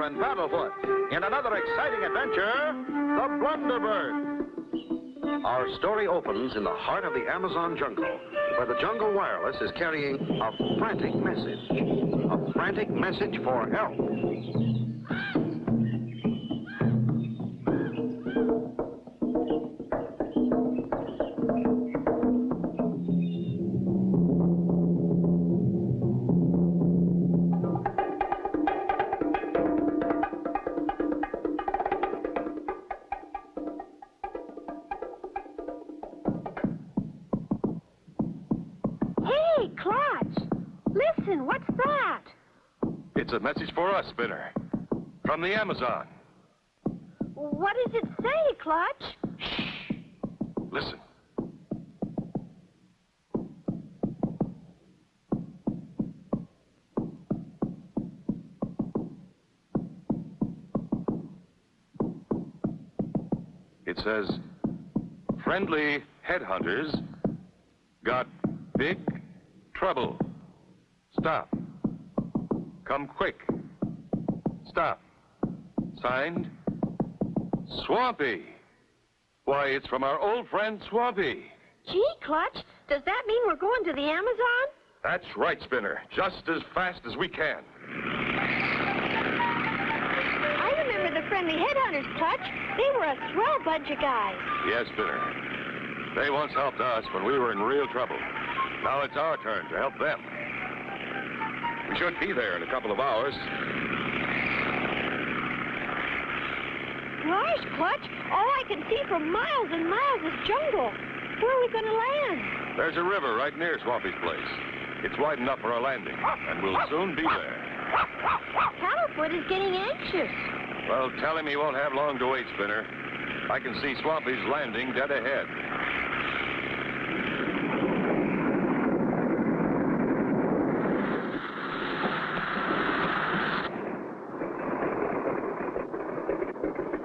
and Paddlefoot in another exciting adventure, the Blunderbird. Our story opens in the heart of the Amazon jungle, where the jungle wireless is carrying a frantic message. A frantic message for help. Hey, Clutch! Listen, what's that? It's a message for us, Spinner. From the Amazon. What does it say, Clutch? Shh. Listen. It says, friendly headhunters got big trouble. Stop. Come quick. Stop. Signed, Swampy. Why, it's from our old friend Swampy. Gee, Clutch, does that mean we're going to the Amazon? That's right, Spinner. Just as fast as we can. I remember the friendly headhunters, Clutch. They were a swell bunch of guys. Yes, Spinner. They once helped us when we were in real trouble. Now it's our turn to help them. We should be there in a couple of hours. Gosh, Clutch, all I can see for miles and miles is jungle. Where are we going to land? There's a river right near Swampy's place. It's wide enough for a landing, and we'll soon be there. Paddlefoot is getting anxious. Well, tell him he won't have long to wait, Spinner. I can see Swampy's landing dead ahead.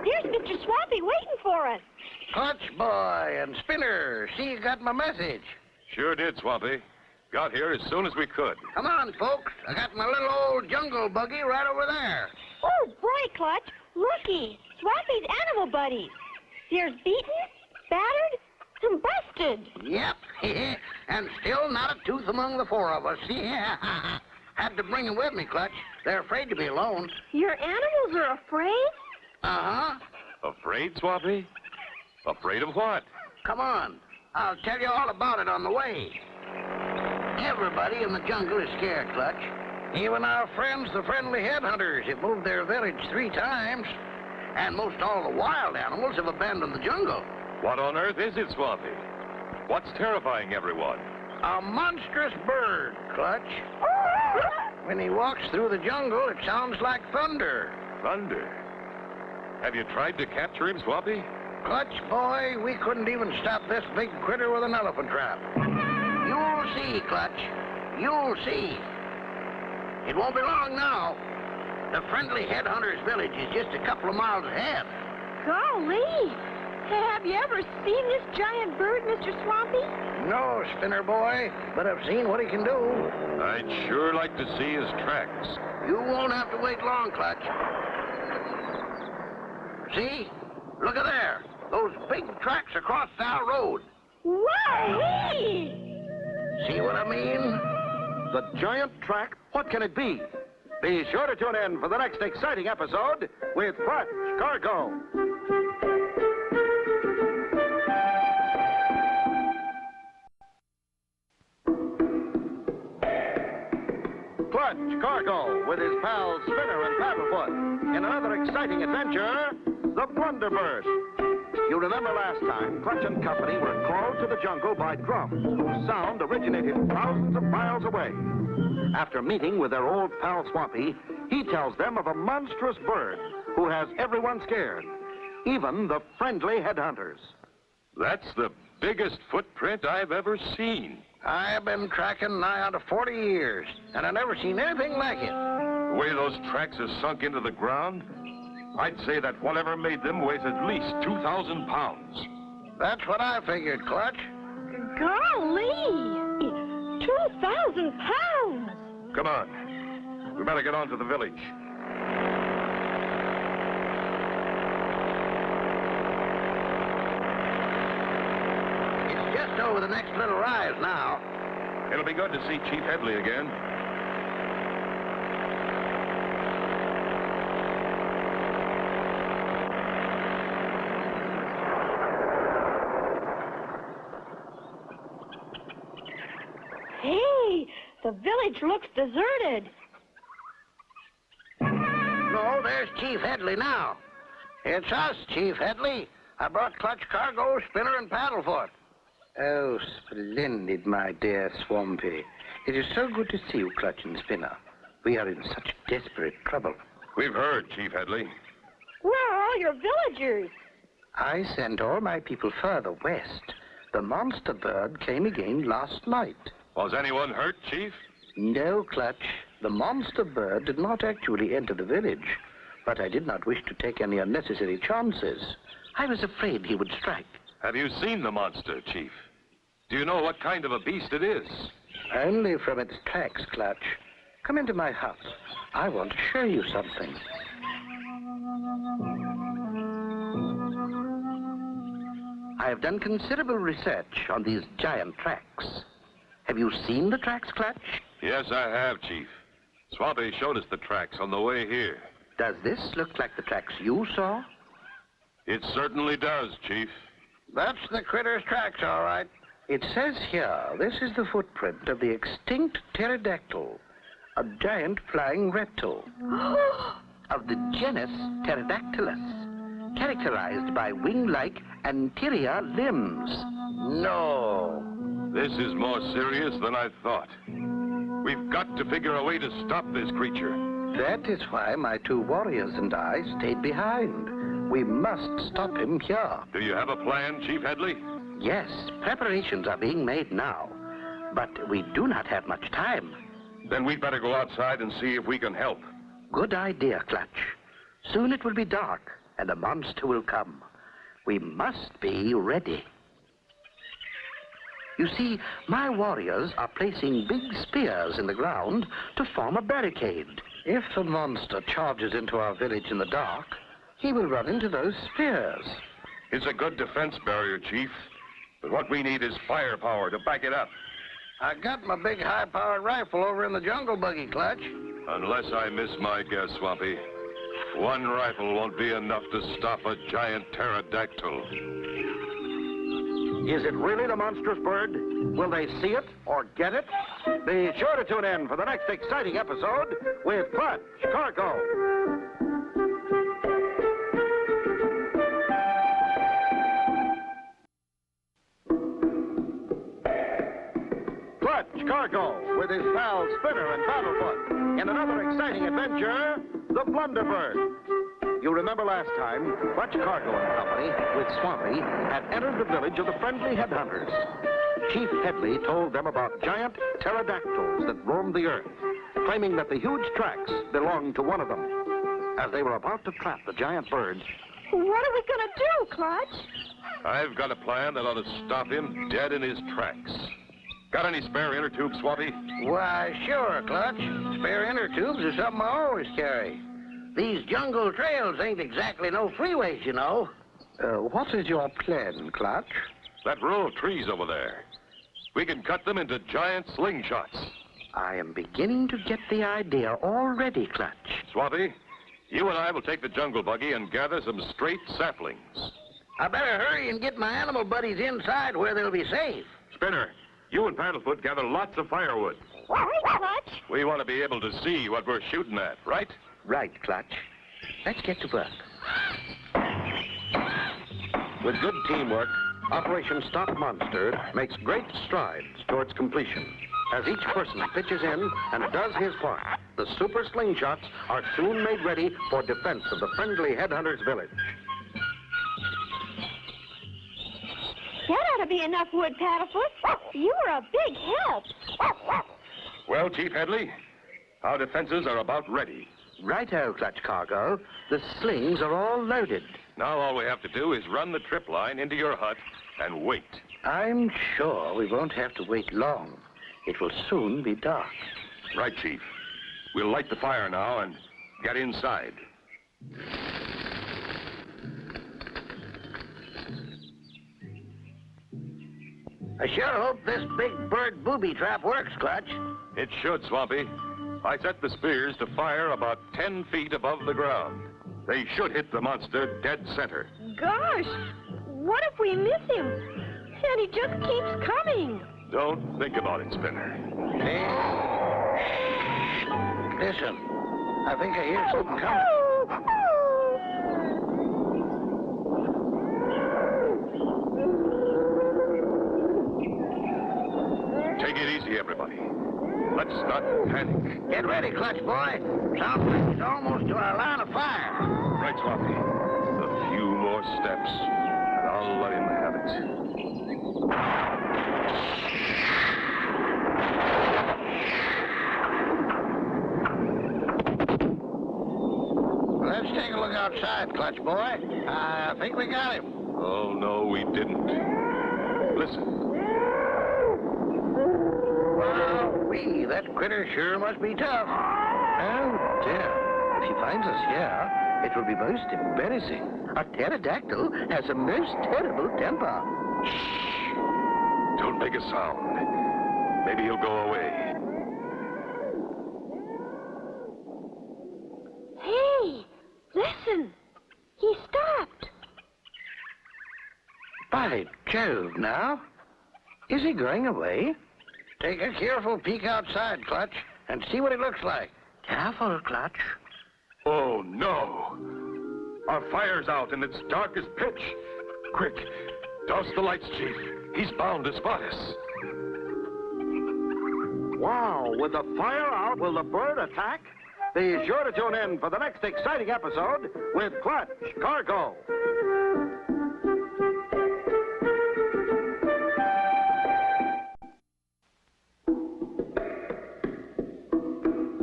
Here's Mr. Swampy waiting for us. Clutch boy and Spinner, see you got my message. Sure did, Swampy. Got here as soon as we could. Come on, folks. I got my little old jungle buggy right over there. Oh, boy, Clutch, looky. Swampy's animal buddies. There's beaten, battered, and busted. Yep. And still not a tooth among the four of us. Yeah. Had to bring them with me, Clutch. They're afraid to be alone. Your animals are afraid? Uh-huh. Afraid, Swampy? Afraid of what? Come on. I'll tell you all about it on the way. Everybody in the jungle is scared, Clutch. Even our friends, the friendly headhunters, have moved their village 3 times. And most all the wild animals have abandoned the jungle. What on earth is it, Swampy? What's terrifying everyone? A monstrous bird, Clutch. When he walks through the jungle, it sounds like thunder. Thunder? Have you tried to capture him, Swampy? Clutch, boy, we couldn't even stop this big critter with an elephant trap. You'll see, Clutch. You'll see. It won't be long now. The friendly headhunters' village is just a couple of miles ahead. Golly. Have you ever seen this giant bird, Mr. Swampy? No, Spinner boy, but I've seen what he can do. I'd sure like to see his tracks. You won't have to wait long, Clutch. See? Look at there. Those big tracks across our road. Wowee! See what I mean? The giant track? What can it be? Be sure to tune in for the next exciting episode with Clutch Cargo. Clutch Cargo with his pals Spinner and Paddlefoot in another exciting adventure, the Blunderbird. You remember last time, Clutch and company were called to the jungle by drums whose sound originated thousands of miles away. After meeting with their old pal Swampy, he tells them of a monstrous bird who has everyone scared, even the friendly headhunters. That's the biggest footprint I've ever seen. I've been tracking nigh on to 40 years, and I've never seen anything like it. The way those tracks are sunk into the ground, I'd say that whatever made them weighs at least 2,000 pounds. That's what I figured, Clutch. Golly! 2,000 pounds! Come on. We better get on to the village. over the next little rise now. It'll be good to see Chief Headley again. Hey, the village looks deserted. No, there's Chief Headley now. It's us, Chief Headley. I brought clutch, cargo, spinner, and paddlefoot. Oh, splendid, my dear Swampy. It is so good to see you, Clutch and Spinner. We are in such desperate trouble. We've heard, Chief Headley. Where are all your villagers? I sent all my people further west. The monster bird came again last night. Was anyone hurt, Chief? No, Clutch. The monster bird did not actually enter the village, but I did not wish to take any unnecessary chances. I was afraid he would strike. Have you seen the monster, Chief? Do you know what kind of a beast it is? Only from its tracks, Clutch. Come into my hut. I want to show you something. I have done considerable research on these giant tracks. Have you seen the tracks, Clutch? Yes, I have, Chief. Swampy showed us the tracks on the way here. Does this look like the tracks you saw? It certainly does, Chief. That's the critter's tracks, all right. It says here, this is the footprint of the extinct pterodactyl, a giant flying reptile of the genus Pterodactylus, characterized by wing-like anterior limbs. No. This is more serious than I thought. We've got to figure a way to stop this creature. That is why my two warriors and I stayed behind. We must stop him here. Do you have a plan, Chief Headley? Yes, preparations are being made now, but we do not have much time. Then we'd better go outside and see if we can help. Good idea, Clutch. Soon it will be dark, and the monster will come. We must be ready. You see, my warriors are placing big spears in the ground to form a barricade. If the monster charges into our village in the dark, he will run into those spears. It's a good defense barrier, Chief. But what we need is firepower to back it up. I got my big high-powered rifle over in the jungle buggy, Clutch. Unless I miss my guess, Swampy. One rifle won't be enough to stop a giant pterodactyl. Is it really the monstrous bird? Will they see it or get it? Be sure to tune in for the next exciting episode with Clutch Cargo. Clutch Cargo with his pals Spinner and Paddlefoot in another exciting adventure, the Blunderbird. You remember last time, Clutch Cargo and Company, with Swampy, had entered the village of the friendly headhunters. Chief Headley told them about giant pterodactyls that roamed the earth, claiming that the huge tracks belonged to one of them. As they were about to trap the giant bird, What are we going to do, Clutch? I've got a plan that ought to stop him dead in his tracks. Got any spare inner tubes, Swampy? Why, sure, Clutch. Spare inner tubes is something I always carry. These jungle trails ain't exactly no freeways, you know. What is your plan, Clutch? That row of trees over there. We can cut them into giant slingshots. I am beginning to get the idea already, Clutch. Swampy, you and I will take the jungle buggy and gather some straight saplings. I better hurry and get my animal buddies inside where they'll be safe. Spinner, you and Paddlefoot gather lots of firewood. Clutch? We want to be able to see what we're shooting at, right? Right, Clutch. Let's get to work. with good teamwork, Operation Stop Monster makes great strides towards completion. As each person pitches in and does his part, the super slingshots are soon made ready for defense of the friendly headhunters' village. That ought to be enough wood, Paddlefoot. You were a big help. Well, Chief Headley, our defenses are about ready. Righto, Clutch Cargo. The slings are all loaded. Now all we have to do is run the trip line into your hut and wait. I'm sure we won't have to wait long. It will soon be dark. Right, Chief. We'll light the fire now and get inside. I sure hope this big bird booby trap works, Clutch. It should, Swampy. I set the spears to fire about 10 feet above the ground. They should hit the monster dead center. Gosh, what if we miss him? And he just keeps coming. Don't think about it, Spinner. Hey. Listen, I think I hear something coming. Take it easy, everybody. Let's not panic. Get ready, Clutch boy. Sounds like he's almost to our line of fire. Right, Swampy. A few more steps, and I'll let him have it. Let's take a look outside, Clutch boy. I think we got him. Oh, no, we didn't. Listen. Wowee, that critter sure must be tough. Oh, dear. If he finds us here, it will be most embarrassing. A pterodactyl has a most terrible temper. Shh. Don't make a sound. Maybe he'll go away. Hey, listen. He stopped. By Jove, now. Is he going away? Take a careful peek outside, Clutch, and see what it looks like. Careful, Clutch. Oh, no. Our fire's out, and it's dark as pitch. Quick, douse the lights, Chief. He's bound to spot us. Wow, with the fire out, will the bird attack? Be sure to tune in for the next exciting episode with Clutch Cargo.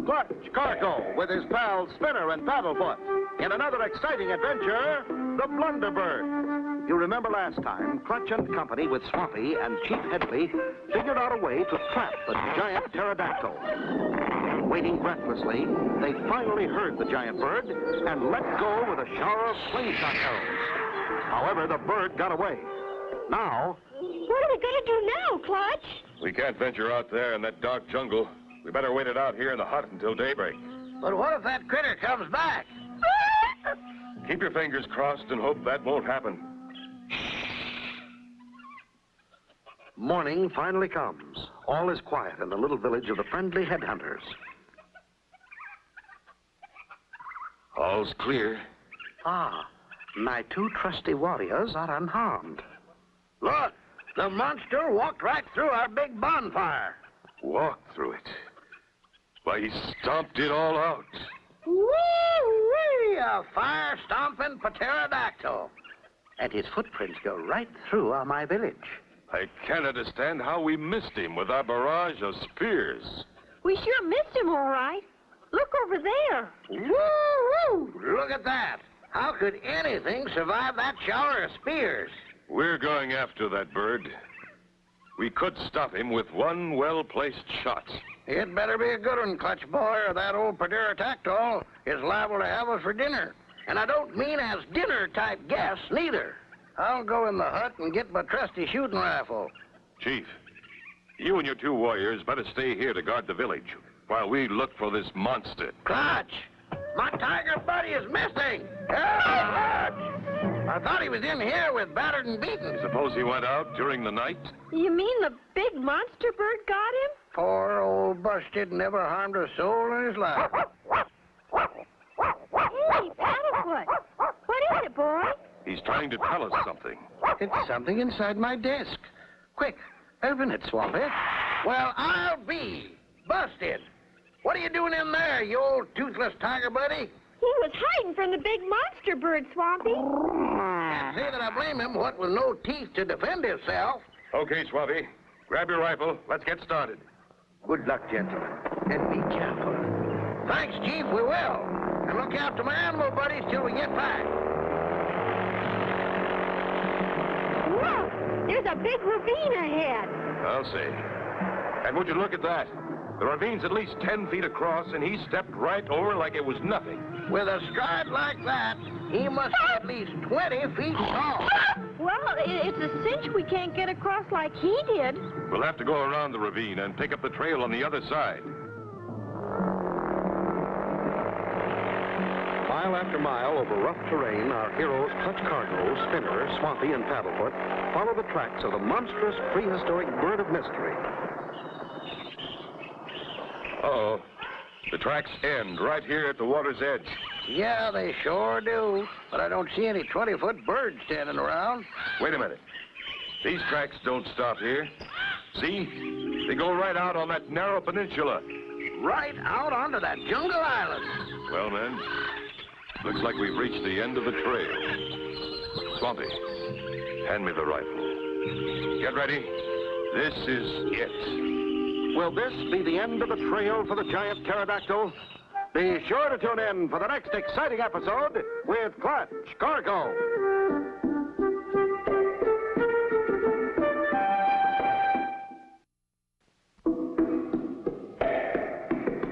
Clutch Cargo with his pals Spinner and Paddlefoot in another exciting adventure, the Blunderbird. You remember last time, Clutch and Company with Swampy and Chief Headley figured out a way to trap the giant pterodactyl. Waiting breathlessly, they finally heard the giant bird and let go with a shower of slingshot arrows. However, the bird got away. Now, What are we going to do now, Clutch? We can't venture out there in that dark jungle. We better wait it out here in the hut until daybreak. But what if that critter comes back? Keep your fingers crossed and hope that won't happen. morning finally comes. All is quiet in the little village of the friendly headhunters. All's clear. Ah, my two trusty warriors are unharmed. Look, the monster walked right through our big bonfire. Walked through it. Why, he stomped it all out. Woo-wee, a fire-stomping pterodactyl. And his footprints go right through my village. I can't understand how we missed him with our barrage of spears. We sure missed him, all right. Look over there. Woo-woo! Look at that. How could anything survive that shower of spears? We're going after that bird. We could stop him with one well-placed shot. It better be a good one, Clutch Boy, or that old pterodactyl is liable to have us for dinner. And I don't mean as dinner-type guests, neither. I'll go in the hut and get my trusty shooting rifle. Chief, you and your two warriors better stay here to guard the village while we look for this monster. Clutch! My tiger buddy is missing! Help, Clutch! I thought he was in here with battered and beaten. Suppose he went out during the night? You mean the big monster bird got him? Poor old Busted never harmed a soul in his life. Hey, Paddlefoot. What is it, boy? He's trying to tell us something. It's something inside my desk. Quick, open it, Swampy. Well, I'll be Busted. What are you doing in there, you old toothless tiger buddy? He was hiding from the big monster bird, Swampy. Can't say that I blame him, what with no teeth to defend himself. Okay, Swampy. Grab your rifle. Let's get started. Good luck, gentlemen. And be careful. Thanks, Chief, we will. And look out to my animal buddies till we get back. Look, there's a big ravine ahead. I'll say. And would you look at that? The ravine's at least 10 feet across, and he stepped right over like it was nothing. With a stride like that, he must be at least 20 feet tall. Well, it's a cinch we can't get across like he did. We'll have to go around the ravine and pick up the trail on the other side. Mile after mile over rough terrain, our heroes Clutch Cargo, Spinner, Swampy, and Paddlefoot follow the tracks of the monstrous prehistoric bird of mystery. Uh-oh. The tracks end right here at the water's edge. Yeah, they sure do. But I don't see any 20-foot birds standing around. Wait a minute. These tracks don't stop here. See? They go right out on that narrow peninsula. Right out onto that jungle island. Well, men, looks like we've reached the end of the trail. Swampy, hand me the rifle. Get ready. This is it. Will this be the end of the trail for the giant pterodactyl? Be sure to tune in for the next exciting episode with Clutch Cargo.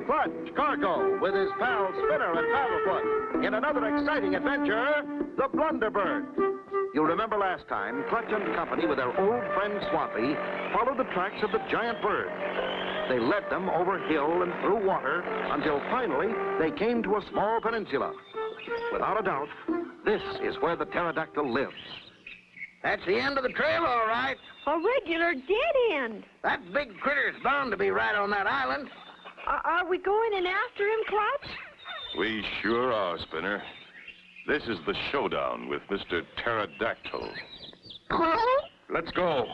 Clutch Cargo with his pals Spinner and Paddlefoot in another exciting adventure, the Blunderbird. You'll remember last time, Clutch and company with their old friend Swampy followed the tracks of the giant bird. They led them over hill and through water until finally they came to a small peninsula. Without a doubt, this is where the pterodactyl lives. That's the end of the trail, all right. A regular dead end. That big critter's bound to be right on that island. Are we going in after him, Clutch? We sure are, Spinner. This is the showdown with Mr. Pterodactyl. Let's go.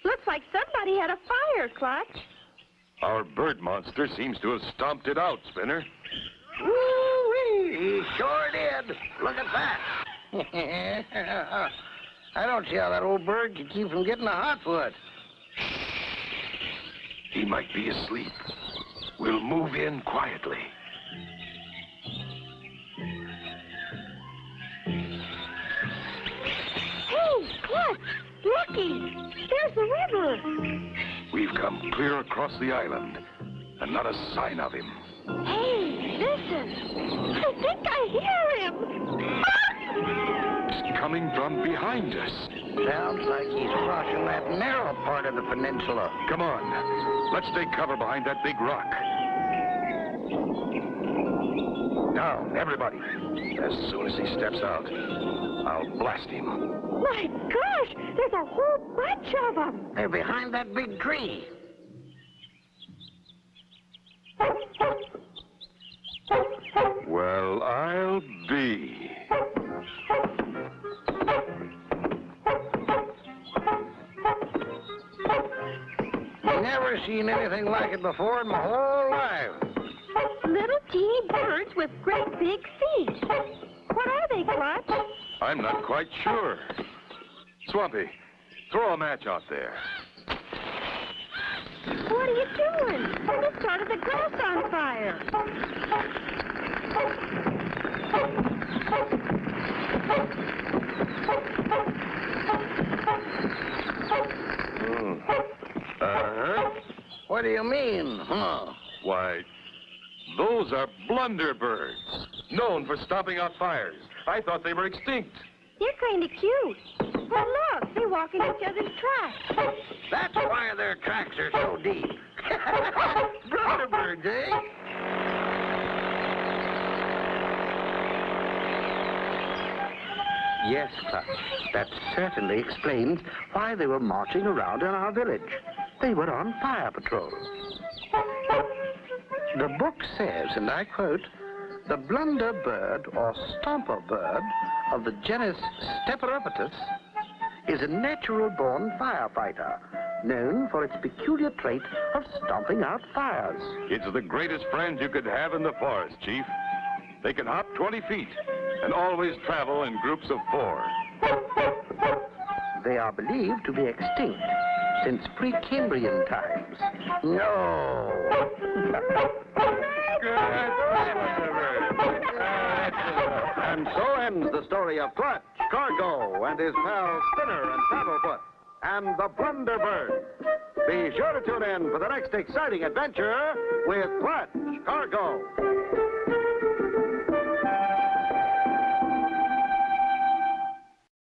Looks like somebody had a fire, Clutch. Our bird monster seems to have stomped it out, Spinner. Woo-wee, he sure did. Look at that. I don't see how that old bird can keep from getting a hot foot. He might be asleep. We'll move in quietly. Hey, Clutch, looky. There's the river. We've come clear across the island, and not a sign of him. Hey, listen. I think I hear him. It's coming from behind us. Sounds like he's crossing that narrow part of the peninsula. Come on. Let's take cover behind that big rock. Now, everybody. As soon as he steps out, I'll blast him. My gosh, there's a whole bunch of them. They're behind that big tree. Well, I'll be. Never seen anything like it before in my whole life. Little teeny birds with great big feet. What are they, Clutch? I'm not quite sure. Swampy, throw a match out there. What are you doing? You started the grass on fire. Uh-huh. What do you mean, huh? Why, those are blunderbirds, known for stomping out fires. I thought they were extinct. They're kind of cute. Well, look, they walk in each other's tracks. That's why their tracks are so deep. Blunderbirds, eh? Yes, Clutch. That certainly explains why they were marching around in our village. They were on fire patrol. The book says, and I quote, "The blunderbird or stomper bird of the genus Steperopatus is a natural-born firefighter, known for its peculiar trait of stomping out fires." It's the greatest friend you could have in the forest, Chief. They can hop 20 feet and always travel in groups of 4. They are believed to be extinct since Precambrian times. No. Good. And so ends the story of Clutch, Cargo, and his pals Spinner and Paddlefoot, and the Blunderbird. Be sure to tune in for the next exciting adventure with Clutch, Cargo.